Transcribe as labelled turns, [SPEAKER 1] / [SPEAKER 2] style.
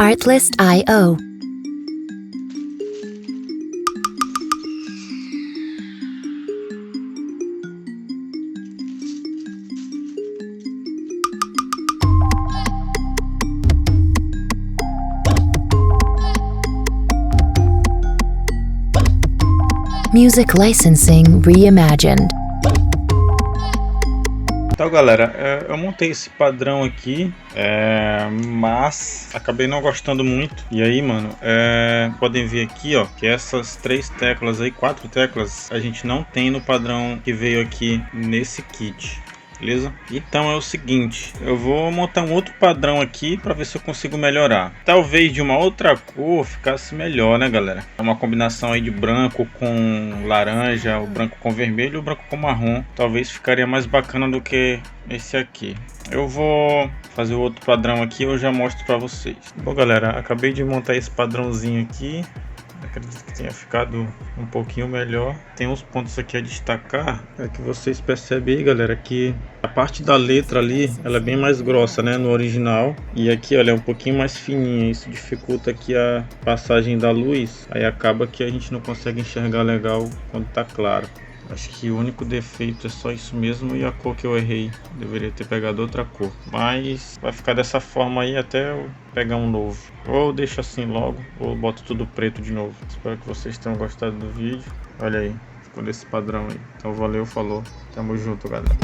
[SPEAKER 1] Artlist.io. Music licensing reimagined.
[SPEAKER 2] Então galera, eu montei esse padrão aqui, mas acabei não gostando muito. E aí mano, podem ver aqui ó, que essas 3 teclas aí, 4 teclas, a gente não tem no padrão que veio aqui nesse kit. Beleza? Então é o seguinte, eu vou montar um outro padrão aqui para ver se eu consigo melhorar. Talvez de uma outra cor ficasse melhor, né galera? É uma combinação aí de branco com laranja, o branco com vermelho e o branco com marrom. Talvez ficaria mais bacana do que esse aqui. Eu vou fazer o outro padrão aqui e eu já mostro para vocês. Bom galera, acabei de montar esse padrãozinho aqui. Acredito que tenha ficado um pouquinho melhor. Tem uns pontos aqui a destacar. É que vocês percebem aí, galera, que a parte da letra ali, ela é bem mais grossa, né, no original. E aqui, olha, é um pouquinho mais fininha. Isso dificulta aqui a passagem da luz. Aí acaba que a gente não consegue enxergar legal quando tá claro. Acho que o único defeito é só isso mesmo e a cor que eu errei. Deveria ter pegado outra cor. Mas vai ficar dessa forma aí até eu pegar um novo. Ou deixo assim logo, ou boto tudo preto de novo. Espero que vocês tenham gostado do vídeo. Olha aí, ficou desse padrão aí. Então valeu, falou. Tamo junto, galera.